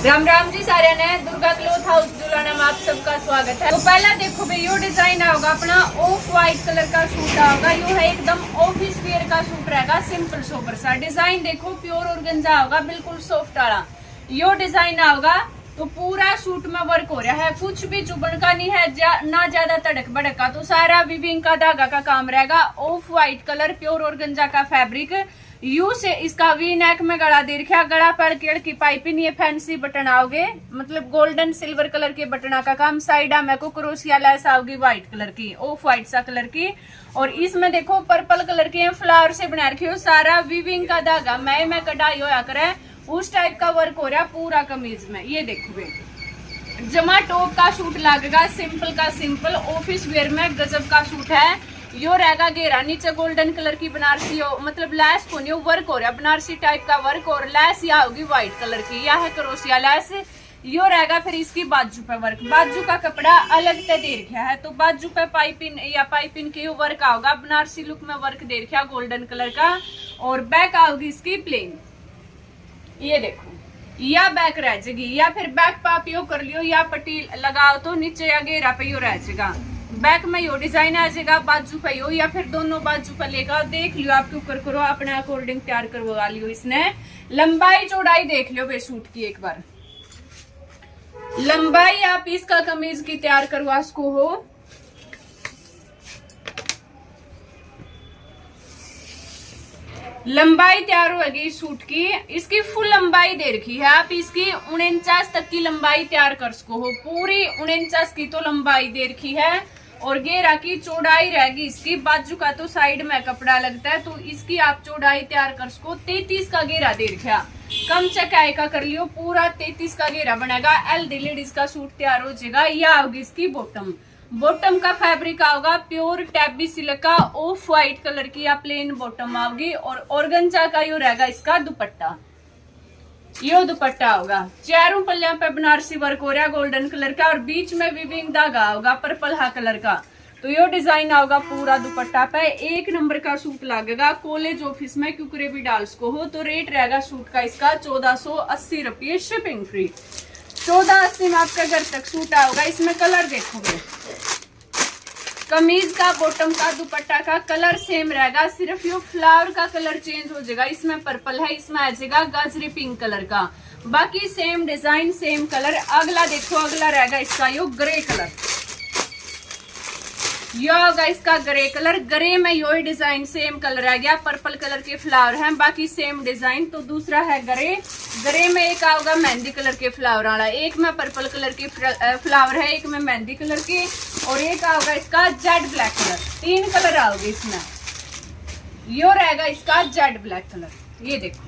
राम राम जी सारे ने Durga cloth house Julana में आप सबका स्वागत है। तो पहला देखो भाई यो डिजाइन होगा अपना ऑफ व्हाइट कलर का सूट होगा। यो है एकदम ऑफिस वेयर का सूट रहेगा, सिंपल सोबर सा डिजाइन। देखो प्योर ऑर्गेन्जा होगा, बिल्कुल सॉफ्ट वाला यो डिजाइन होगा। तो पूरा सूट में वर्क हो रहा है, कुछ भी चुभन का नहीं है, ना ज्यादा तड़क भड़क का। तो सारा विविंग का धागा का काम रहेगा। Of white colour pure organza का फैब्रिक। यू से इसका वी नेक में गला दे रखा, गला पर केड़ की पाइपिंग, ये फैंसी बटन आओगे, मतलब गोल्डन सिल्वर कलर के बटना का काम। साइडा में को क्रोशिया लेस आओगी व्हाइट कलर की, ऑफ व्हाइट सा कलर की। और इसमें देखो पर्पल कलर के फ्लावर से बना रखे हो। सारा विविंग का धागा मैं कढ़ाई होया करे, उस टाइप का वर्क हो रहा पूरा कमीज में। ये देखो जमा टॉप का सूट लगेगा, सिंपल का सिंपल ऑफिस वेयर में गजब का सूट है। यो रहेगा घेरा, नीचे गोल्डन कलर की बनारसी हो, मतलब लैस को नहीं वर्क हो रहा, बनारसी टाइप का वर्क। और लैस या होगी व्हाइट कलर की, या है क्रोशिया लैस। यो रहेगा फिर इसकी बाजू पे वर्क। बाजू का कपड़ा अलग से दे रखा है, तो बाजू पे पाइपिंग या पाइपिंग के वर्क आओगा। बनारसी लुक में वर्क दे रखा गोल्डन कलर का। और बैक आओगी इसकी प्लेन। ये देखो या बैक रह जाएगी, या फिर बैक पाप यो कर लियो, या पट्टी लगाओ तो नीचे या घेरा पे यो रह जाएगा। बैक में यो डिजाइन आ जाएगा, बाजू पे यो, या फिर दोनों बाजू पे लेगा। देख लियो आप ऊपर करो, अपने अकॉर्डिंग तैयार करवा लियो। इसने लंबाई चौड़ाई देख लियो बे सूट की एक बार। लंबाई आप इसका कमीज की तैयार करवा सको हो। लंबाई तैयार होगी इस सूट की, इसकी फुल लंबाई दे रखी है। आप इसकी 49 तक की लंबाई तैयार कर सको हो। पूरी 49 की तो लंबाई दे रखी है। और घेरा की चौड़ाई रहेगी इसकी, बाजू का तो साइड में कपड़ा लगता है, तो इसकी आप चौड़ाई तैयार कर सको। 33 का घेरा दे रखा, कम चकाई का कर लियो, पूरा 33 का घेरा बनेगा। एल डी लेडीज का सूट तैयार हो जाएगा। यह होगी इसकी बॉटम। बॉटम का फैब्रिक आओगा प्योर टैबी सिल्क का, ऑफ व्हाइट कलर की या प्लेन बॉटम आओगी। और ऑर्गेन्जा का यो रहेगा इसका दुपट्टा। यो दुपट्टा होगा, चारों पल्लियों पे बनारसी वर्क हो रहा है गोल्डन कलर का, और बीच में विविंग धागा होगा पर्पल हा कलर का। तो यो डिजाइन होगा पूरा दुपट्टा पे। एक नंबर का सूट लगेगा, कॉलेज ऑफिस में क्यूकरे भी डाल सको हो। तो रेट रहेगा सूट का इसका 1480 रुपये, शिपिंग फ्री। 1480 में आपका घर तक सूट आओगा। इसमें कलर देखोगे, कमीज का, बॉटम का, दुपट्टा का कलर सेम रहेगा, सिर्फ यो फ्लावर का कलर चेंज हो जाएगा। इसमें पर्पल है, इसमें आ जाएगा गाजरी पिंक कलर का। बाकी सेम डिजाइन सेम कलर। अगला देखो, अगला रहेगा इसका यो ग्रे कलर। यो होगा इसका ग्रे कलर। ग्रे में यो डिजाइन सेम कलर रह गया, पर्पल कलर के फ्लावर हैं, बाकी सेम डिजाइन। तो दूसरा है ग्रे। ग्रे में एक आओगा मेहंदी कलर के फ्लावर वाला, एक में पर्पल कलर के फ्लावर है, एक में मेहंदी कलर के, और एक आओगा इसका जेड ब्लैक कलर। 3 कलर आओगे इसमें। यो रहेगा इसका जेड ब्लैक कलर। ये देखो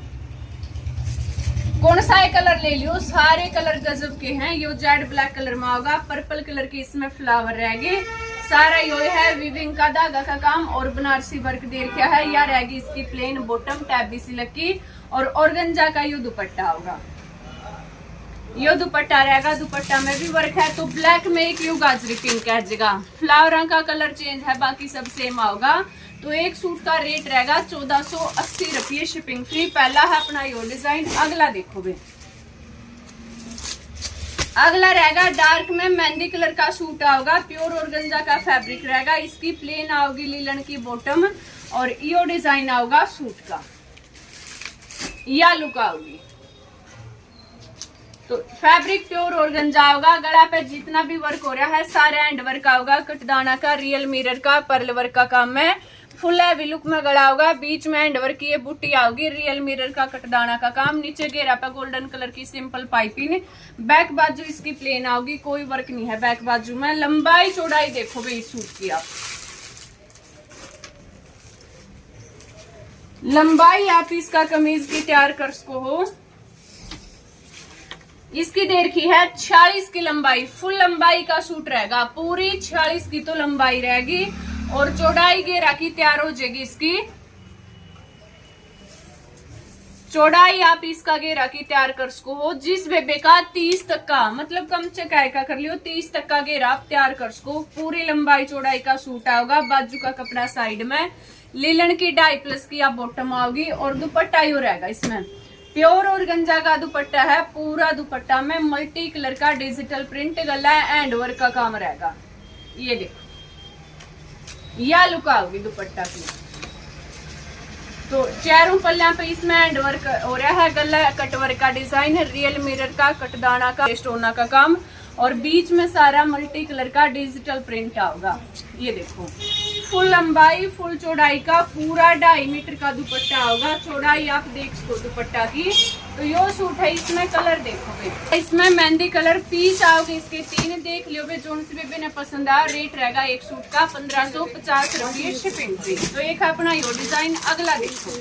कौन सा है कलर ले लियो, सारे कलर गजब के हैं। यो जेड ब्लैक कलर में होगा, पर्पल कलर के इसमें फ्लावर रहेंगे। सारा यो है विविंग का धागा का काम और बनारसी वर्क दे रखा है। या रहेगी इसकी प्लेन बॉटम टैबी सिल्क की, और ऑर्गेन्जा का यो दुपट्टा होगा। यो दुपट्टा रहेगा, दुपट्टा में भी वर्क है। तो ब्लैक में एक यो गाजरी पिंक है जगह, फ्लावर का कलर चेंज है, बाकी सब सेम होगा। तो एक सूट का रेट रहेगा 1480 रुपये, शिपिंग फ्री। पहला है अपना यो डिजाइन। अगला देखो बे, अगला रहेगा डार्क में मेहंदी कलर का सूट आओगा, प्योर ऑर्गेन्जा का फैब्रिक रहेगा। इसकी प्लेन आओगी लीलन की बॉटम, और यो डिजाइन आओगा सूट का, या लुक आओगी। तो फैब्रिक प्योर ऑर्गेन्जा होगा। गला पे जितना भी वर्क हो रहा है सारा हैंड वर्क आओगा, कटदाना का, रियल मिरर का, पर्ल वर्क का काम है। फुल हैवी लुक में गला होगा, बीच में हैंड वर्क की ये बूटी आओगी, रियल मिरर का कटदाना का काम। नीचे घेरा पे गोल्डन कलर की सिंपल पाइपिंग। बैक बाजू इसकी प्लेन आओगी, कोई वर्क नहीं है बैक बाजू में। लंबाई चौड़ाई देखोगे इस सूट की आप, लंबाई आप इसका कमीज की तैयार कर सको हो। इसकी दे रखी है 46 की लंबाई, फुल लंबाई का सूट रहेगा, पूरी 46 की तो लंबाई रहेगी। और चौड़ाई घेरा की तैयार हो जाएगी इसकी। चौड़ाई आप इसका घेरा की तैयार कर सको हो। जिस बेबे का 30 तक का, मतलब कम चकाई का कर लियो, 30 तक का घेरा आप तैयार कर सको। पूरी लंबाई चौड़ाई का सूट आओगा। बाजू का कपड़ा साइड में, लीलन की 2.5+ की आप बॉटम आओगी, और दुपट्टा यो रहेगा इसमें प्योर ऑर्गेन्जा का दुपट्टा है, पूरा दुपट्टा में मल्टी कलर का डिजिटल प्रिंट गला है एंड वर्क का काम रहेगा। ये देखो यह लुक आओगी दुपट्टा की। तो चारों पल्ला पे इसमें एंड वर्क हो रहा है, गला कट वर्क का डिजाइन है, रियल मिरर का कटदाना का स्टोना का काम और बीच में सारा मल्टी कलर का डिजिटल प्रिंट आओगा। ये देखो फुल लंबाई फुल चौड़ाई का पूरा 2.5 मीटर का दुपट्टा होगा। चौड़ाई आप देख सको दुपट्टा की। तो यो सूट है, इसमें कलर देखोगे, इसमें मेहंदी कलर पीस आओगे इसके 3 देख लियो बे, जोन से भी पसंद आ। रेट रहेगा एक सूट का 1550 रुपये शिपिंग फ्री। तो एक अपना यो डिजाइन। अगला देखो,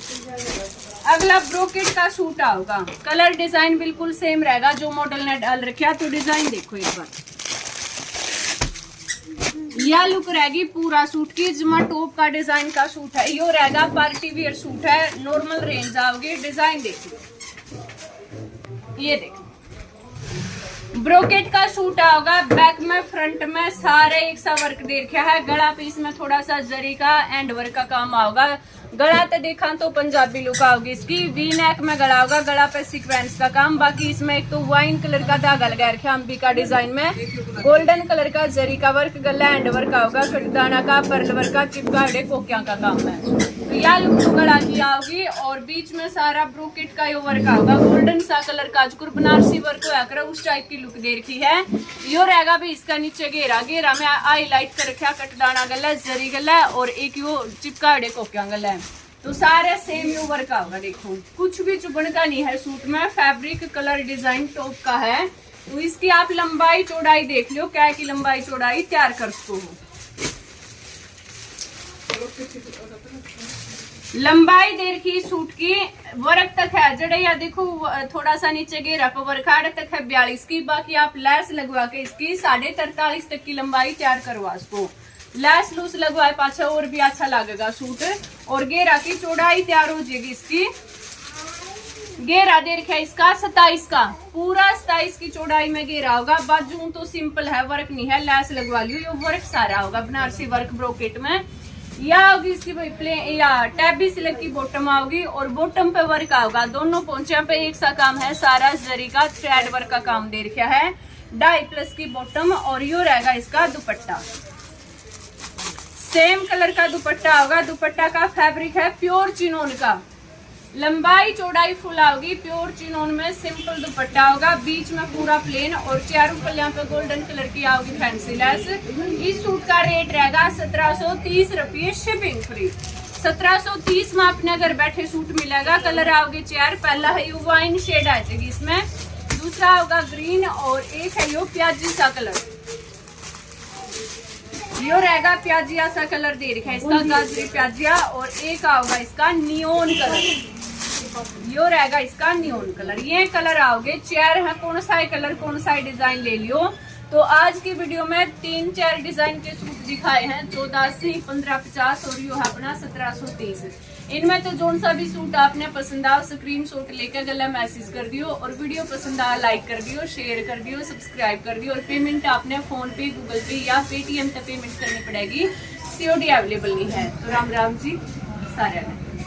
अगला ब्रोकेट का सूट आओगा, कलर डिजाइन बिल्कुल सेम रहेगा जो मॉडल ने डाल रखा। तो डिजाइन देखो एक बार, यह लुक रहेगी पूरा सूट की। जमा टॉप का डिजाइन का सूट है, यो रहेगा पार्टी वियर सूट है, नॉर्मल रेंज आओगे। डिजाइन देखो, ये देखो ब्रोकेट का सूट आओगा, बैक में फ्रंट में सारे एक सा वर्क दे रखा है। गला पे इसमें थोड़ा सा जरी का एंड वर्क का काम आओगा। गला तो देखा तो पंजाबी लुक आओगी इसकी। वी नेक में गला होगा, गला पे सीक्वेंस का काम। बाकी इसमें एक तो वाइन कलर का धागा लगा रखा अंबिका डिजाइन में, गोल्डन कलर का जरी का वर्क, गला एंड वर्क होगा, कटदाना का पर्ल वर्क का चिपका कोकिया का काम है। तो यह लुक तो गला की आओगी और बीच में सारा ब्रोकेट का यो वर्क आओगा, गोल्डन सा कलर का जो बनारसी वर्क होया करे उस टाइप की लुक दे रखी है। यो रहेगा भी इसका नीचे घेरा, घेरा में हाईलाइट कर रखा कटदाना गला, जरी गला और एक यो चिपका कोकिया गला है। तो सारे सेम यू वर्क होगा। देखो कुछ भी चुभन का नहीं है सूट में, फैब्रिक कलर डिजाइन टॉप का है। तो इसकी आप लंबाई चौड़ाई देख लो, क्या की लंबाई चौड़ाई तैयार कर सको हो। लंबाई दे रखी सूट की, वर्क तक है जड़ैया देखो थोड़ा सा नीचे घेरा पर वर्क आड़ तक है 42 की। बाकी आप लैस लगवा के इसकी 43.5 तक की लंबाई तैयार करवा सको। लैस लूस लगवाए पाछा और भी अच्छा लगेगा सूट। और घेरा की चौड़ाई तैयार हो जाएगी इसकी। घेरा दे रखा है इसका 27 का, पूरा 27 की चौड़ाई में घेरा होगा। बाजू तो सिंपल है, वर्क नहीं है, लैस लगवा लियो। ये वर्क सारा होगा बनारसी वर्क ब्रोकेट में। यह होगी इसकी प्लेन या टैबी सिल्क की बॉटम आओगी और बॉटम पे वर्क आओगा। दोनों पोंछिया पे एक सा काम है, सारा जरी का थ्रेड वर्क का काम दे रखा है। 2.5+ की बॉटम और यो रहेगा इसका दुपट्टा। सेम कलर का दुपट्टा होगा। दुपट्टा का फैब्रिक है प्योर चिनोन का, लंबाई चौड़ाई फुल आओगी। प्योर चिनोन में सिंपल दुपट्टा होगा, बीच में पूरा प्लेन और चारों पल्लियां पे गोल्डन कलर की आओगी फैंसी लेस। इस सूट का रेट रहेगा 1730 रुपये शिपिंग फ्री। 1730 में अपने घर बैठे सूट मिलेगा। कलर आओगे 4, पहला है यो वाइन शेड आ जाएगी इसमें, दूसरा होगा ग्रीन और एक है यो प्याजी सा कलर। यो रहेगा प्याजिया सा कलर दे रखा है इसका, गाजरी प्याजिया। और एक आओगा इसका नियोन कलर, यो रहेगा इसका नियोन कलर। ये कलर आओगे 4 है, कौन सा कलर कौन सा डिजाइन ले लियो। तो आज की वीडियो में 3-4 डिजाइन के सूट दिखाए हैं, 1480, 1550 और यो है अपना 1730। इनमें तो जोन सा भी सूट आपने पसंद आ स्क्रीनशॉट लेकर गला मैसेज कर दियो और वीडियो पसंद आ लाइक कर दियो, शेयर कर दियो, सब्सक्राइब कर दियो। और पेमेंट आपने फोन पे, गूगल पे या पेटीएम पे पेमेंट करनी पड़ेगी, COD अवेलेबल नहीं है। तो राम राम जी सारे।